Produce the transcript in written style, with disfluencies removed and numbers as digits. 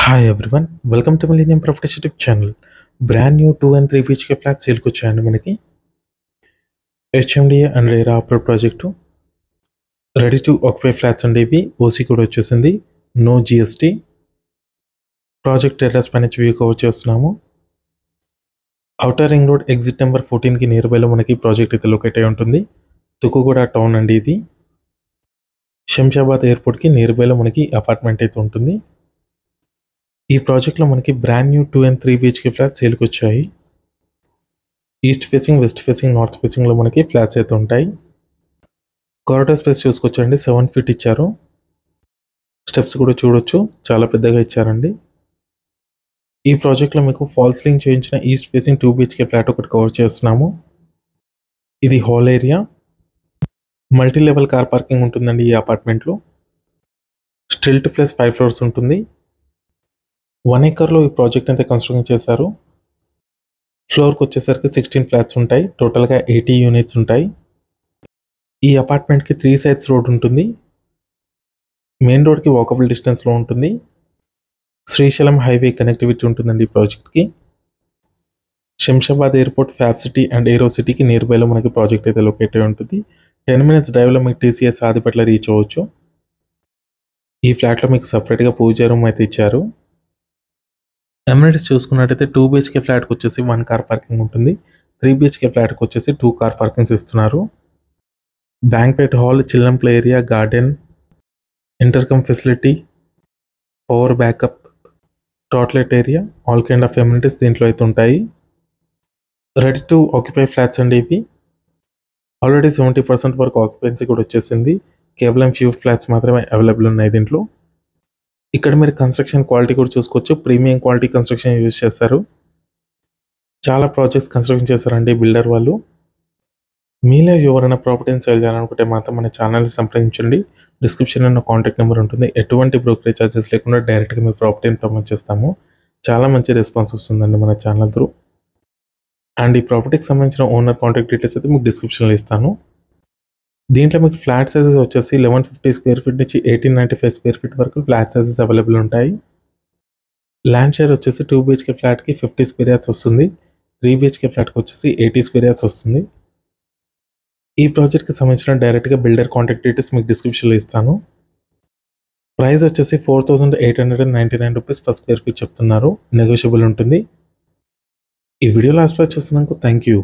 Hi everyone, welcome to Millennium Properties YouTube channel. Brand new 2 and 3 BHK flats sale కు వచ్చాయండి మనకి. HMDA and RERA approve project. Ready to occupy flats అండి ఇవి. OC కూడా వచ్చేసింది. No GST. Project terrace పై నుంచి view cover చేస్తున్నాము. Outer ring road exit number 14 కి నియర్ బైలో మనకి ప్రాజెక్ట్ అయితే లొకేట్ అయి ఉంటుంది. తుకుగూడ టౌన్ అండి ఇది. శంషాబాద్ ఎయిర్పోర్ట్ కి నియర్ బైలో మనకి అపార్ట్మెంట్ అయితే ఉంటుంది. ఈ ప్రాజెక్ట్లో మనకి brand new 2 and 3 BHK flats సేల్కి వచ్చాయి. East facing, west facing, north ఫేసింగ్లో మనకి ఫ్లాట్స్ అయితే ఉంటాయి. కారిడార్ స్పేస్ చూసుకొచ్చండి, 7 feet ఇచ్చారు. స్టెప్స్ కూడా చూడొచ్చు, చాలా పెద్దగా ఇచ్చారండి. ఈ ప్రాజెక్ట్లో మీకు ఫాల్స్ సీలింగ్ చేయించిన ఈస్ట్ ఫేసింగ్ 2 BHK ఫ్లాట్ ఒకటి కవర్ చేస్తున్నాము. ఇది hall area. Multi level car parking ఉంటుందండి ఈ అపార్ట్మెంట్లో. స్టిల్ట్ ప్లస్ 5 floors ఉంటుంది. 1 acre ఈ ప్రాజెక్ట్ అయితే కన్స్ట్రక్షన్ చేశారు. ఫ్లోర్కి వచ్చేసరికి 16 ఫ్లాట్స్ ఉంటాయి. టోటల్గా 80 యూనిట్స్ ఉంటాయి. ఈ అపార్ట్మెంట్కి 3 sides రోడ్ ఉంటుంది. మెయిన్ రోడ్కి వాకబుల్ డిస్టెన్స్లో ఉంటుంది. శ్రీశైలం హైవే కనెక్టివిటీ ఉంటుందండి ఈ ప్రాజెక్ట్కి. Shamshabad airport, fab city and aero సిటీకి నియర్ బైలో మనకి ప్రాజెక్ట్ అయితే లొకేట్ అయి ఉంటుంది. 10 minutes డ్రైవ్లో మీకు TCS ఆదిపట్ల రీచ్ అవ్వచ్చు. ఈ ఫ్లాట్లో మీకు సపరేట్గా పూజా రూమ్ అయితే ఇచ్చారు. అమ్యూనిటీస్ చూసుకున్నట్టయితే 2 BHK ఫ్లాట్కి వచ్చేసి 1 car పార్కింగ్ ఉంటుంది. 3 BHK ఫ్లాట్కి వచ్చేసి 2 car పార్కింగ్స్ ఇస్తున్నారు. Banquet hall, children play area, garden, intercom facility, power backup, toilet area, all kind of amenities దీంట్లో అయితే ఉంటాయి. రెడీ టు ఆక్యుపై ఫ్లాట్స్ అండి ఇవి. ఆల్రెడీ 70% వరకు ఆక్యుపెన్సీ కూడా వచ్చేసింది. కేవలం ఫ్యూ ఫ్లాట్స్ మాత్రమే అవైలబుల్ ఉన్నాయి దీంట్లో. ఇక్కడ మీరు కన్స్ట్రక్షన్ క్వాలిటీ కూడా చూసుకోవచ్చు. ప్రీమియం క్వాలిటీ కన్స్ట్రక్షన్ యూజ్ చేస్తారు. చాలా ప్రాజెక్ట్స్ కన్స్ట్రక్షన్ చేస్తారండి బిల్డర్ వాళ్ళు. మీలో ఎవరైనా ప్రాపర్టీని సేల్ చేయాలనుకుంటే మాత్రం మన ఛానల్ని సంప్రదించండి. డిస్క్రిప్షన్లో నా కాంటాక్ట్ నెంబర్ ఉంటుంది. ఎటువంటి బ్రోకరేజ్ ఛార్జెస్ లేకుండా డైరెక్ట్గా మీ ప్రాపర్టీని ప్రమోట్ చేస్తాము. చాలా మంచి రెస్పాన్స్ వస్తుందండి మన ఛానల్ త్రూ. అండ్ ఈ ప్రాపర్టీకి సంబంధించిన ఓనర్ కాంటాక్ట్ డీటెయిల్స్ అయితే మీకు డిస్క్రిప్షన్లో ఇస్తాను. దీంట్లో మీకు ఫ్లాట్ సైజెస్ వచ్చేసి 1150 square feet నుంచి 1895 square feet వరకు ఫ్లాట్ సైజెస్ అవైలబుల్ ఉంటాయి. ల్యాండ్ షేర్ వచ్చేసి 2 BHK ఫ్లాట్కి 50 square yards వస్తుంది. 3 BHK ఫ్లాట్కి వచ్చేసి 80 square yards వస్తుంది. ఈ ప్రాజెక్ట్కి సంబంధించిన డైరెక్ట్గా బిల్డర్ కాంటాక్ట్ డీటెయిల్స్ మీకు డిస్క్రిప్షన్లో ఇస్తాను. ప్రైస్ వచ్చేసి 4899 rupees per square feet చెప్తున్నారు. నెగోషియబుల్ ఉంటుంది. ఈ వీడియో లాస్ట్ వరకు చూసినందుకు థ్యాంక్ యూ.